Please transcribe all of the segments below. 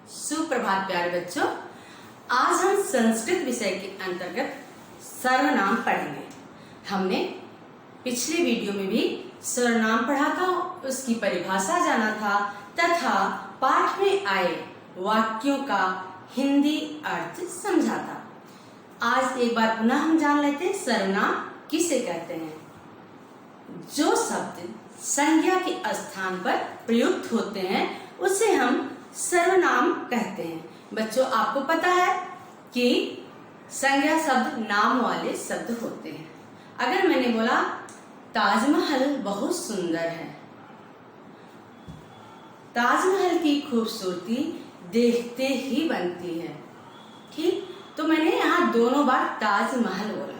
सुप्रभात प्यारे बच्चों। आज हम संस्कृत विषय के अंतर्गत सर्वनाम पढ़ेंगे। हमने पिछले वीडियो में भी सर्वनाम पढ़ा था, उसकी परिभाषा जाना था तथा पाठ में आए वाक्यों का हिंदी अर्थ समझा था। आज एक बार पुनः हम जान लेते हैं सर्वनाम किसे कहते हैं। जो शब्द संज्ञा के स्थान पर प्रयुक्त होते हैं उसे हम सर्वनाम कहते हैं। बच्चों, आपको पता है कि संज्ञा शब्द नाम वाले शब्द होते हैं। अगर मैंने बोला ताजमहल बहुत सुंदर है, ताजमहल की खूबसूरती देखते ही बनती है, ठीक। तो मैंने यहाँ दोनों बार ताजमहल बोला।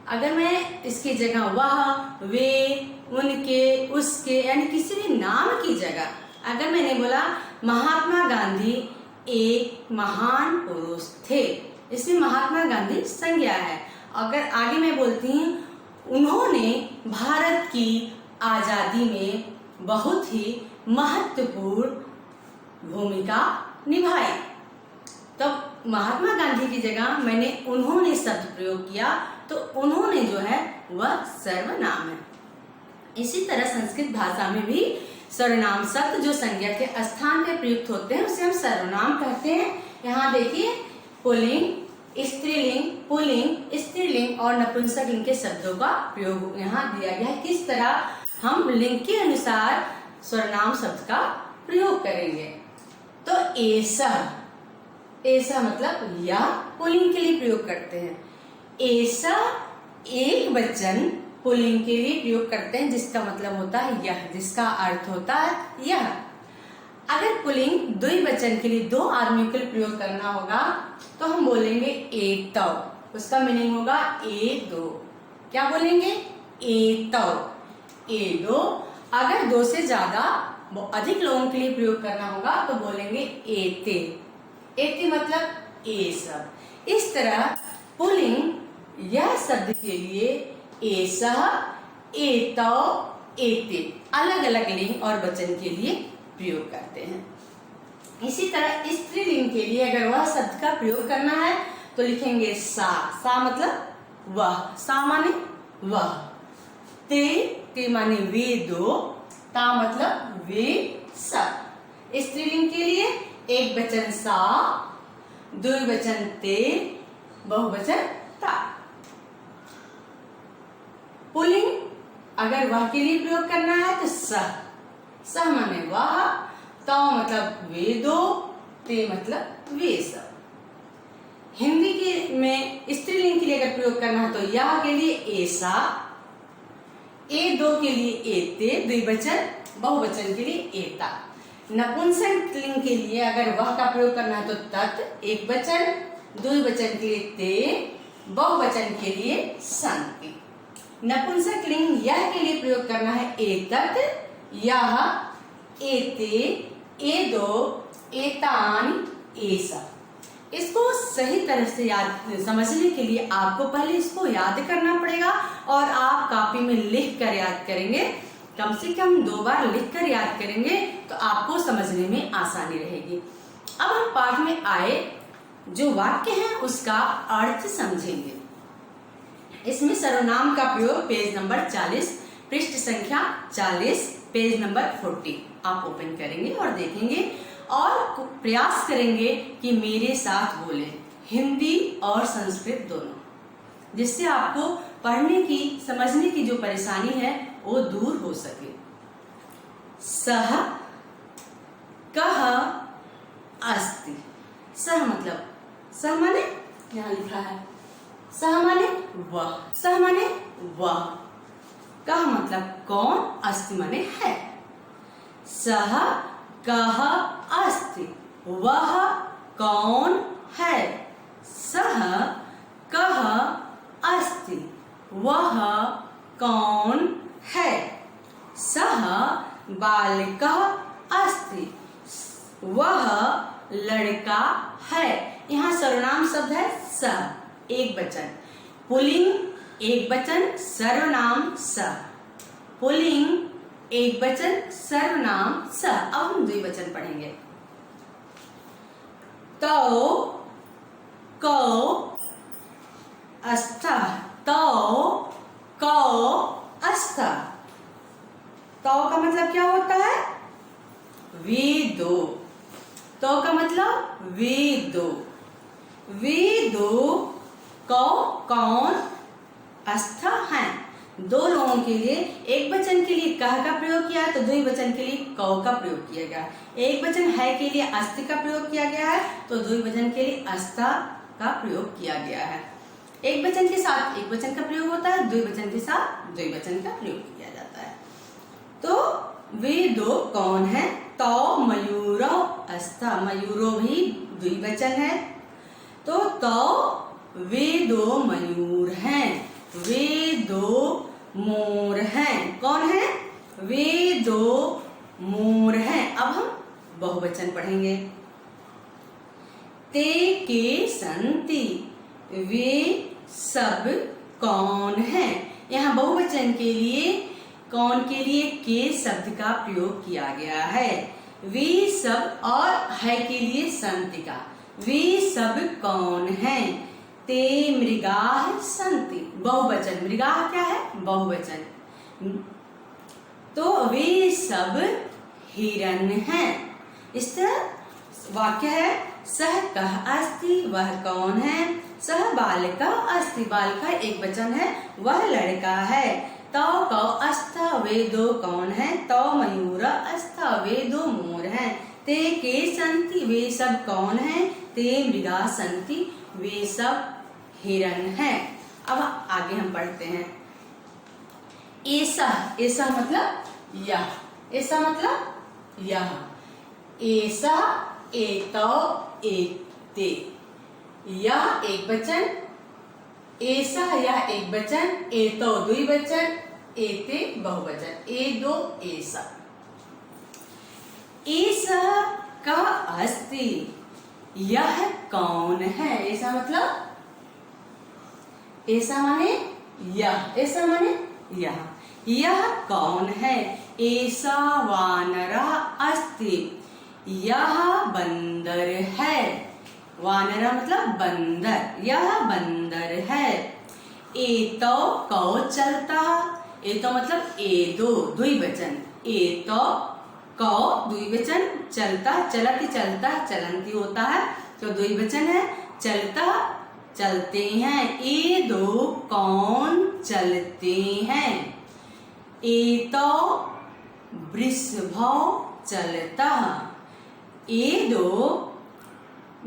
अगर मैं इसकी जगह वह, वे, उनके, उसके यानी किसी भी नाम की जगह अगर मैंने बोला महात्मा गांधी एक महान पुरुष थे, इसमें महात्मा गांधी संज्ञा है। अगर आगे मैं बोलती हूँ उन्होंने भारत की आजादी में बहुत ही महत्वपूर्ण भूमिका निभाई, तब महात्मा गांधी की जगह मैंने उन्होंने शब्द प्रयोग किया तो उन्होंने जो है वह सर्वनाम है। इसी तरह संस्कृत भाषा में भी सर्वनाम शब्द जो संज्ञा के स्थान पर प्रयुक्त होते हैं उसे हम सर्वनाम कहते हैं। यहाँ देखिए पुल्लिंग, स्त्रीलिंग, पुल्लिंग, स्त्रीलिंग और नपुंसकलिंग के शब्दों का प्रयोग यहाँ दिया गया है। किस तरह हम लिंग के अनुसार सर्वनाम शब्द का प्रयोग करेंगे। तो ऐसा मतलब यह पुल्लिंग के लिए प्रयोग करते हैं। ऐसा एक वचन पुल्लिंग के लिए प्रयोग करते हैं जिसका मतलब होता है यह, जिसका अर्थ होता है यह। अगर पुल्लिंग द्विवचन के लिए दो आदमी के लिए प्रयोग करना होगा तो हम बोलेंगे एतौ, उसका मीनिंग होगा ए दो। क्या बोलेंगे? एतौ, ए दो। अगर दो से ज्यादा अधिक लोगों के लिए प्रयोग करना होगा तो बोलेंगे एते, एते मतलब ए सब। इस तरह पुल्लिंग यह शब्द के लिए एसह, एतौ, एते अलग अलग लिंग और वचन के लिए प्रयोग करते हैं। इसी तरह स्त्रीलिंग के लिए अगर वह शब्द का प्रयोग करना है तो लिखेंगे सा मतलब वह, सा माने वह, ते माने वे दो, ता मतलब वे सब। स्त्रीलिंग के लिए एक वचन सा, द्विवचन ते, बहुवचन ता। पुल्लिंग अगर वह के लिए प्रयोग करना है तो सह माने वह, तौ मतलब वे दो, ते मतलब वे सब। हिंदी के में स्त्रीलिंग के लिए अगर प्रयोग करना है तो यह के लिए ऐसा, ए दो के लिए एते, द्विवचन, बहुवचन के लिए एता। नपुंसक लिंग के लिए अगर वह का प्रयोग करना है तो तत्, एक वचन, द्विवचन के लिए ते, बहुवचन के लिए संति। नपुंसक लिंग यह के लिए प्रयोग करना है एतत्, यह, एते, ए दो, एतान, ऐसा। इसको सही तरह से याद समझने के लिए आपको पहले इसको याद करना पड़ेगा और आप कॉपी में लिख कर याद करेंगे। कम से कम 2 बार लिख कर याद करेंगे तो आपको समझने में आसानी रहेगी। अब हम पाठ में आए जो वाक्य है उसका अर्थ समझेंगे। इसमें सर्वनाम का प्रयोग पेज नंबर 40, पृष्ठ संख्या 40, पेज नंबर 40 आप ओपन करेंगे और देखेंगे और प्रयास करेंगे कि मेरे साथ बोले, हिंदी और संस्कृत दोनों, जिससे आपको पढ़ने की समझने की जो परेशानी है वो दूर हो सके। सह, कह, अस्ति। सह मतलब, सह माने यहाँ लिखा है, सह माने वह, सह माने वह, कह मतलब कौन, अस्ति माने है। सह, कह, अस्ति, वह कौन है। सह, कह, अस्ति, वह कौन है। सह बालकः अस्ति, वह लड़का है। यहाँ सर्वनाम शब्द है सह, एक वचन। पुल्लिंग एक वचन, सर्वनाम सह। पुल्लिंग एक वचन, सर्वनाम सह। अब हम द्विवचन पढ़ेंगे। तो कौ अस्था, तो कौ अस्था। तो का मतलब क्या होता है? वे दो। तो का मतलब वे दो। वे दो कौ कौन अस्था हैं। दो लोगों के लिए एक वचन के लिए कह का प्रयोग किया है तो द्विवचन के लिए कौ का प्रयोग किया गया है। एक वचन है के लिए अस्ति का प्रयोग किया गया है तो द्विवचन के लिए अस्था का प्रयोग किया गया है। एक वचन के साथ एक वचन का प्रयोग होता है, द्विवचन के साथ द्विवचन का प्रयोग किया जाता है। तो वे दो कौन है? तो मयूरो अस्था, मयूरो भी द्विवचन है। तो वे दो मयूर हैं, वे दो मोर हैं। कौन है? वे दो मोर हैं। अब हम बहुवचन पढ़ेंगे। ते के संति, वे सब कौन हैं। यहाँ बहुवचन के लिए कौन के लिए के शब्द का प्रयोग किया गया है। वे सब और है के लिए संति का। वे सब कौन हैं? ते मृगाः सन्ति, बहुवचन। मृगाः क्या है? बहुवचन। तो वे सब हिरन हैं। इस तरह वाक्य है सह कः अस्ति, वह कौन है। सह बालकः अस्ति, बालकः एक वचन है, वह लड़का है। तो कौ अस्था, वे दो कौन है। तो मयूर अस्था, वे दो मोर हैं। ते के संति, वे सब कौन है। ते मृगा संति, वे सब हिरन हैं। अब आगे हम पढ़ते हैं। ऐसा, ऐसा मतलब यह, ऐसा मतलब यह। ऐसा, एतो, एते, यह एक वचन, ऐसा यह एक वचन, एतो द्विवचन, एते बहुवचन। ए दो ऐसा। ऐसा का अस्ति, यह कौन है। ऐसा मतलब ऐसा माने यह, ऐसा माने यह। यह कौन है। ऐसा वानरः अस्ति, यह बंदर है। वानरः मतलब बंदर, यह बंदर है। एतो कौ चलता, एतो मतलब ए दो द्विवचन। एतो कौ द्विवचन, चलता चलती चलता चलंती होता है तो द्विवचन है। चलता चलते हैं। ये दो कौन चलते हैं। एतो वृषभो चलता, ये दो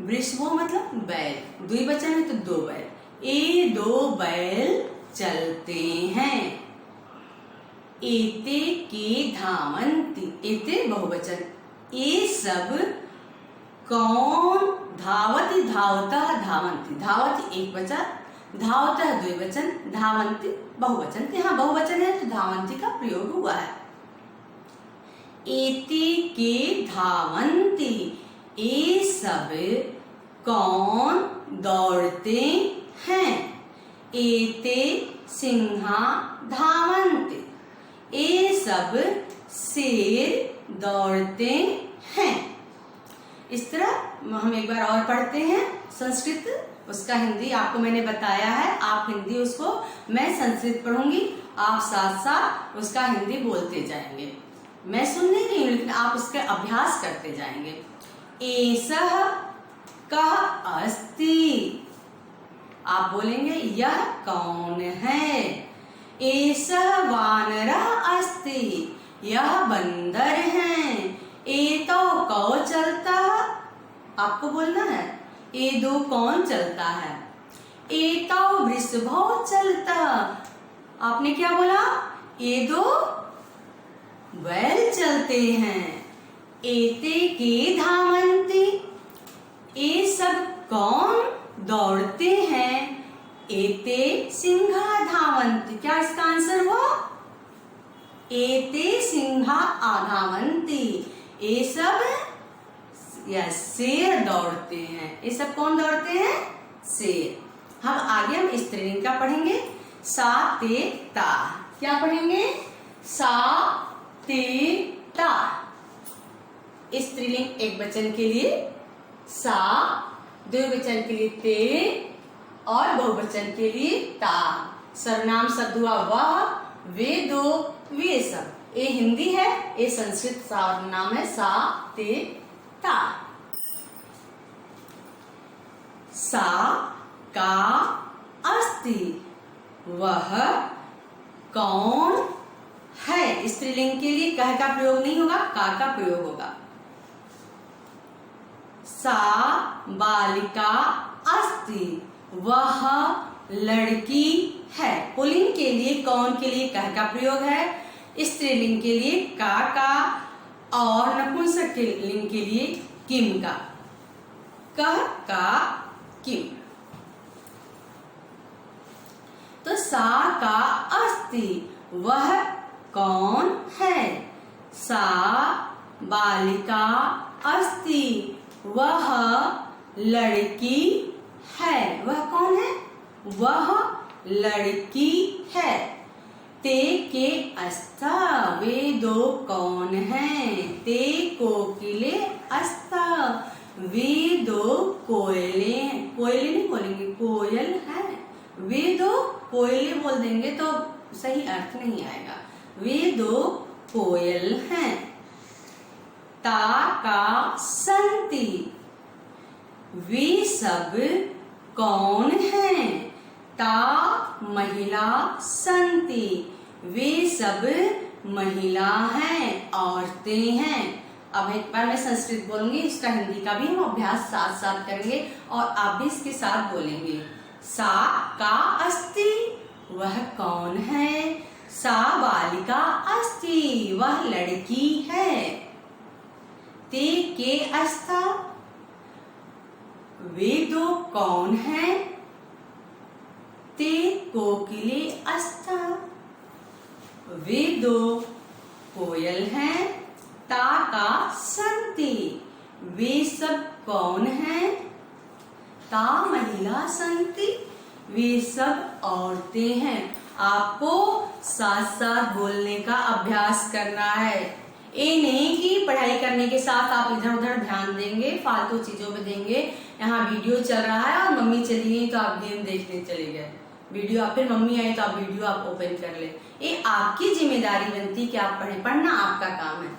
वृषभो मतलब बैल, द्विवचन है तो दो बैल। ये दो बैल चलते हैं। एते के धावन्ति, एते बहुवचन। ये सब कौन धावति, धावता, धावन्ति। धावति एक वचन, धावता द्विवचन, धावन्ति बहुवचन। यहाँ बहुवचन है तो धावन्ति का प्रयोग हुआ है। एते के धावन्ति, ये सब कौन दौड़ते हैं। एते सिंहा धावन्ति, ये सब शेर दौड़ते हैं। इस तरह हम एक बार और पढ़ते हैं संस्कृत, उसका हिंदी आपको मैंने बताया है। आप हिंदी उसको, मैं संस्कृत पढ़ूंगी, आप साथ साथ उसका हिंदी बोलते जाएंगे। मैं सुन नहीं रही हूँ लेकिन आप उसके अभ्यास करते जाएंगे। एषः कः अस्ति, आप बोलेंगे यह कौन है। एषः वानरः अस्ति, यह बंदर है। एतो कौ चलता, आपको बोलना है ये दो कौन चलता है। एतो वृषभो चलता, आपने क्या बोला। ये दो बैल चलते हैं। एते के धावन्ति, ये सब कौन दौड़ते हैं। एते सिंहा धावन्ति, क्या इसका आंसर हुआ। एते सिंहा आधावन्ति, ये सब या शेर दौड़ते हैं। ये सब कौन दौड़ते हैं। शेर। हम आगे हम स्त्रीलिंग का पढ़ेंगे। सा ते ता, क्या पढ़ेंगे। सा ते ता। स्त्रीलिंग एक वचन के लिए सा द्विवचन के लिए ते और बहुवचन के लिए ता। सर्वनाम शब्द हुआ वह, वे दो, वे सब। ये हिंदी है, ये संस्कृत सर्वनाम है सा, ते, ता। सा का अस्ति, वह कौन है। स्त्रीलिंग के लिए कह का प्रयोग नहीं होगा, का प्रयोग होगा। सा बालिका अस्ति, वह लड़की है। पुल्लिंग के लिए कौन के लिए कह का प्रयोग है, स्त्रीलिंग के लिए का और नपुंसक के लिंग के लिए किम का। कह का किम। तो सा का अस्ति, वह कौन है। सा बालिका अस्ति, वह लड़की है। वह कौन है, वह लड़की है। ते के अस्था, वे दो कौन हैं। ते कोकिले अस्था, वे दो कोयले। कोयले नहीं बोलेंगे, कोयल है। वे दो कोयले बोल देंगे तो सही अर्थ नहीं आएगा। वे दो कोयल हैं। ता का संति, वे सब कौन हैं। ता महिला संति, वे सब महिला हैं, औरतें हैं। अब एक बार मैं संस्कृत बोलूंगी, इसका हिंदी का भी हम अभ्यास साथ साथ करेंगे और आप भी इसके साथ बोलेंगे। सा का अस्ति, वह कौन है। सा बालिका अस्ति, वह लड़की है। ते के अस्था, वे दो कौन हैं। ते कोकिले अस्था, वे दो कोयल हैं। ता का संति, वे सब कौन हैं। ता महिला संति, वे सब औरतें हैं। आपको साथ साथ बोलने का अभ्यास करना है। ये नहीं कि पढ़ाई करने के साथ आप इधर उधर ध्यान देंगे, फालतू चीजों में देंगे। यहाँ वीडियो चल रहा है और मम्मी चली गई तो आप गेम देखने चले गए। वीडियो फिर मम्मी आई तो आप वीडियो आप ओपन कर ले। ये आपकी जिम्मेदारी बनती कि आप पढ़े। पढ़ना आपका काम है,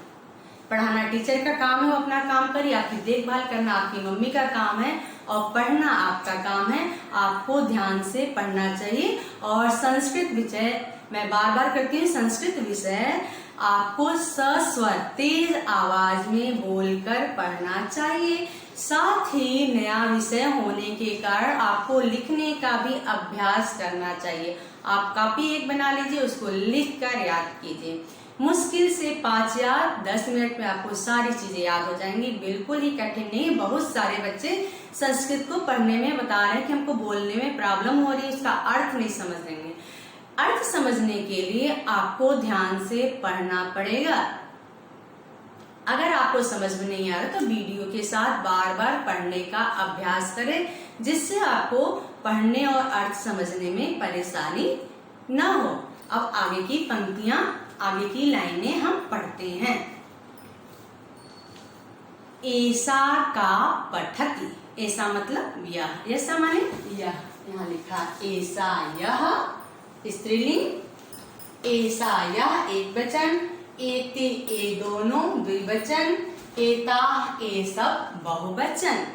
पढ़ाना टीचर का काम है, वो अपना काम करिए। आपकी देखभाल करना आपकी मम्मी का काम है और पढ़ना आपका काम है। आपको ध्यान से पढ़ना चाहिए। और संस्कृत विषय मैं बार बार करती हूँ, संस्कृत विषय आपको सस्वर तेज आवाज में बोलकर पढ़ना चाहिए। साथ ही नया विषय होने के कारण आपको लिखने का भी अभ्यास करना चाहिए। आप कॉपी एक बना लीजिए, उसको लिख कर याद कीजिए। मुश्किल से 5 या 10 मिनट में आपको सारी चीजें याद हो जाएंगी। बिल्कुल ही कठिन नहीं। बहुत सारे बच्चे संस्कृत को पढ़ने में बता रहे हैं कि हमको बोलने में प्रॉब्लम हो रही है, उसका अर्थ नहीं समझ लेंगे। अर्थ समझने के लिए आपको ध्यान से पढ़ना पड़ेगा। अगर आपको समझ में नहीं आ रहा तो वीडियो के साथ बार बार पढ़ने का अभ्यास करें, जिससे आपको पढ़ने और अर्थ समझने में परेशानी ना हो। अब आगे की पंक्तियां, आगे की लाइनें हम पढ़ते हैं। ऐसा का पठति, ऐसा मतलब यह, ऐसा माने यह। यहाँ लिखा ऐसा यह स्त्रीलिंग, ऐसा यह एक वचन, एते ए दोनों द्विवचन, एता ए सब बहुवचन।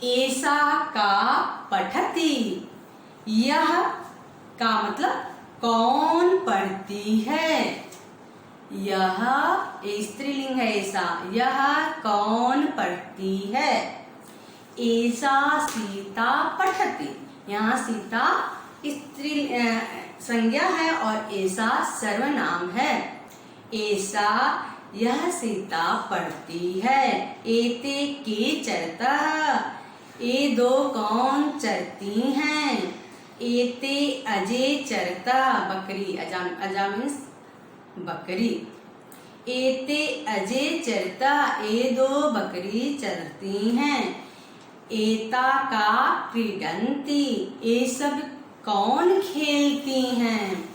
ऐसा का पठति, यह का मतलब कौन पढ़ती है। यह स्त्रीलिंग है ऐसा, यह कौन पढ़ती है। ऐसा सीता पठति, यहाँ सीता स्त्री संज्ञा है और ऐसा सर्वनाम है। ऐसा यह सीता पढ़ती है। एते के चरता, ये दो कौन चरती हैं। एते अजय चरता, बकरी, अजा मीन्स बकरी। एते अजय चरता, ये दो बकरी चरती हैं। एता का क्रीडंती, ये सब कौन खेलती हैं।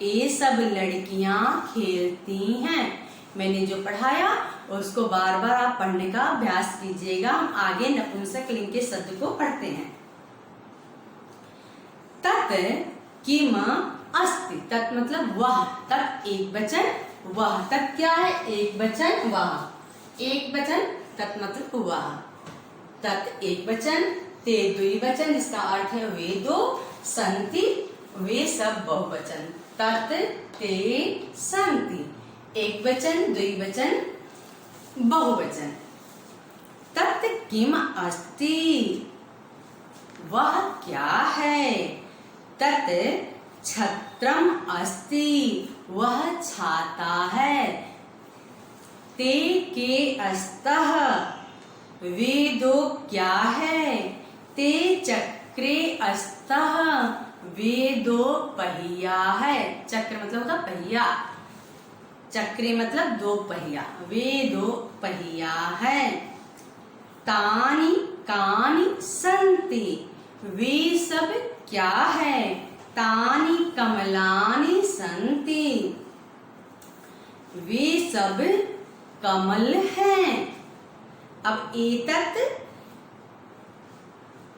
ये सब लड़कियां खेलती हैं। मैंने जो पढ़ाया उसको बार बार आप पढ़ने का अभ्यास कीजिएगा। हम आगे नपुंसक लिंग के शब्द को पढ़ते हैं। तत् किम अस्ति, तत् मतलब वह, तत् एक वचन, वह, तत् क्या है, एक वचन, वह एक वचन, तत् मतलब वह, तत् एक वचन, ते द्विवचन जिसका अर्थ है वे दो, संति वे सब बहुवचन, तत् ते संति एक वचन, द्विवचन, बहुवचन। तत् किम अस्ति, वह क्या है, तत् छत्रम अस्ति, वह छाता है, ते के अस्तः, वे दो क्या है, ते चक्रे अस्तः, वे दो पहिया है, चक्र मतलब होता पहिया, चक्रे मतलब दो पहिया, वे दो पहिया है, तानि कानि संति, वे सब क्या है, तानि कमलानि संति, वे सब कमल हैं। अब एतत्,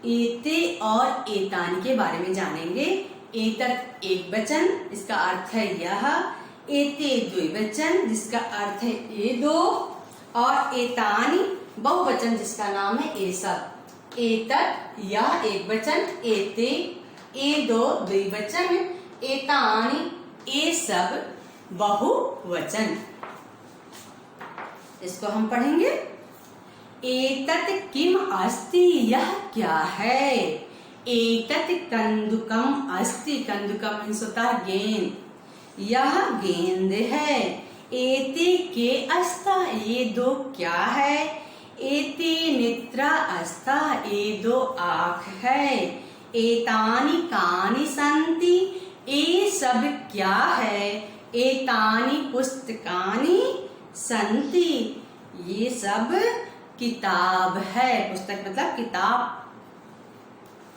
एते और एतानि के बारे में जानेंगे। एतत् एक वचन, इसका अर्थ है यह, एते द्विवचन जिसका अर्थ है ये दो, और एतानि बहुवचन जिसका नाम है ये सब। एतत् यह एक वचन, एते ये दो द्विवचन, एतानि ये सब बहुवचन। इसको हम पढ़ेंगे। एतत् किम अस्ति, यह क्या है, एतत् कंदुकम अस्ति, कंदुकम मीन्स होता है गेंद, यह गेंद है, एते के अस्ता, ये दो क्या है, एते नेत्रा अस्ता, ये दो आँख है, एतानि कानि संति, ये सब क्या है, एतानि पुस्तकानि संति, ये सब किताब है, पुस्तक मतलब किताब।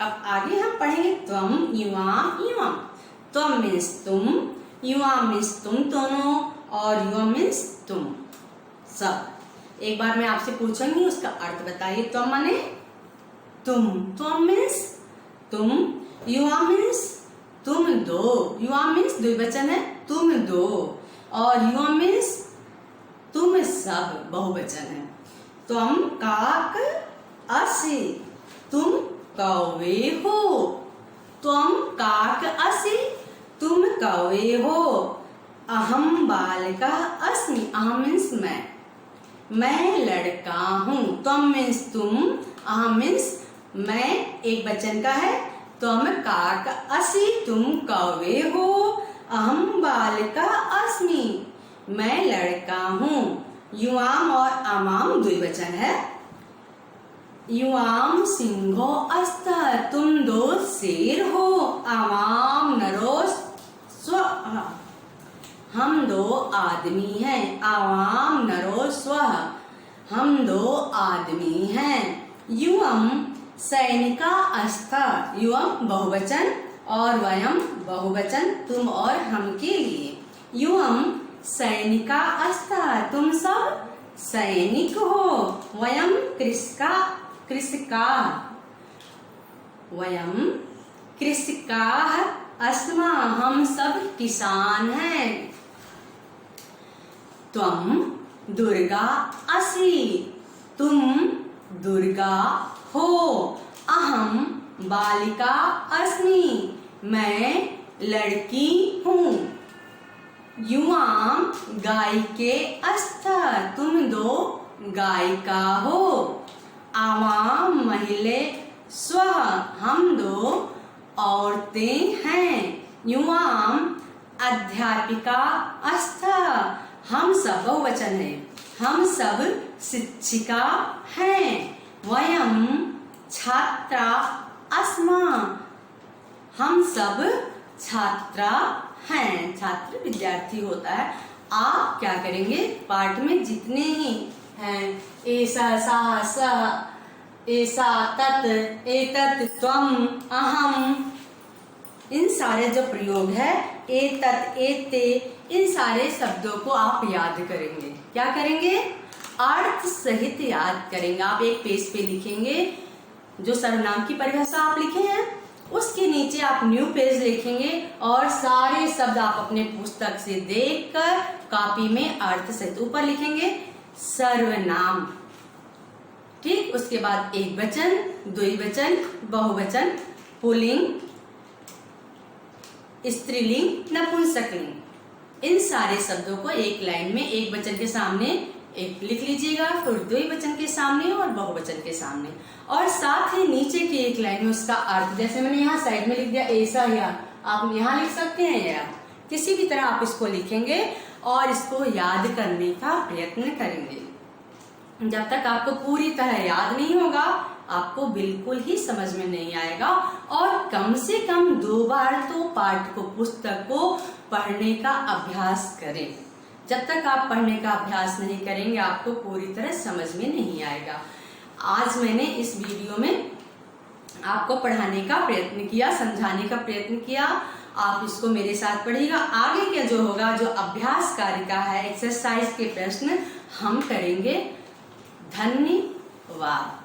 अब आगे हम पढ़ेंगे त्वम युवाम युवाम। त्वम मीन्स तुम, युवाम मीन्स तुम दोनों, और युवाम मीन्स तुम सब। एक बार मैं आपसे पूछूंगी उसका अर्थ बताइए। त्वम माने तुम, त्वम मीन्स तुम, युवाम मीन्स तुम दो, युवाम मीन्स द्विवचन है तुम दो, और युवाम मीन्स तुम सब बहुवचन है। तुम काक असि, तुम कौवे हो, तुम काक असि, तुम कौवे हो, अहम बालिका अस्मि, अहम मीन्स मैं लड़का हूँ, तुम मीन्स तुम, अहम मीन्स मैं एक वचन का है, तुम काक असि, तुम कौवे हो, अहम बालिका अस्मि, मैं लड़का हूँ। युवाम और अमाम द्विवचन है। युवाम सिंहो अस्त, तुम दो शेर हो, अमाम नरो स्व, हम दो आदमी हैं, अवाम नरो स्व, हम दो आदमी हैं। युवम सैनिका अस्त, युवम बहुवचन और वयम बहुवचन, तुम और हम के लिए। युवम सैनिका अस्ता, तुम सब सैनिक हो, वयम कृषका कृषका, वयम कृषका अस्मा, हम सब किसान हैं। त्वम दुर्गा असि, तुम दुर्गा हो, अहम बालिका अस्मि, मैं लड़की हूँ। युवाम गाय के अस्थ, तुम दो गायिका हो, आवाम महिले स्व, हम दो औरतें हैं। युवाम अध्यापिका अस्थ, हम सब बहुवचन है, हम सब शिक्षिका हैं। वयम छात्रा अस्मा, हम सब छात्रा हैं, छात्र विद्यार्थी होता है। आप क्या करेंगे, पाठ में जितने ही हैं, ऐसा सा सा, ऐसा तत्, एतत् त्वम अहम, इन सारे जो प्रयोग है एतत् एते, इन सारे शब्दों को आप याद करेंगे। क्या करेंगे, अर्थ सहित याद करेंगे। आप एक पेज पे लिखेंगे, जो सर्वनाम की परिभाषा आप लिखे हैं उसके नीचे आप न्यू पेज लिखेंगे और सारे शब्द आप अपने पुस्तक से देखकर कॉपी में अर्थ सहित ऊपर लिखेंगे सर्वनाम। ठीक, उसके बाद एक वचन, द्विवचन, बहुवचन, पुल्लिंग, स्त्रीलिंग, नपुंसकलिंग, इन सारे शब्दों को एक लाइन में एक वचन के सामने एक लिख लीजिएगा, फिर द्विवचन के सामने और बहुवचन के सामने, और साथ ही नीचे की एक लाइन में उसका अर्थ, जैसे मैंने यहाँ साइड में लिख दिया ऐसा, या आप यहाँ लिख सकते हैं, या किसी भी तरह आप इसको लिखेंगे और इसको याद करने का प्रयत्न करेंगे। जब तक आपको पूरी तरह याद नहीं होगा आपको बिल्कुल ही समझ में नहीं आएगा, और कम से कम 2 बार तो पाठ को, पुस्तक को पढ़ने का अभ्यास करें। जब तक आप पढ़ने का अभ्यास नहीं करेंगे आपको पूरी तरह समझ में नहीं आएगा। आज मैंने इस वीडियो में आपको पढ़ाने का प्रयत्न किया, समझाने का प्रयत्न किया। आप इसको मेरे साथ पढ़िएगा। आगे क्या जो होगा, जो अभ्यास कार्य का है, एक्सरसाइज के प्रश्न हम करेंगे। धन्यवाद।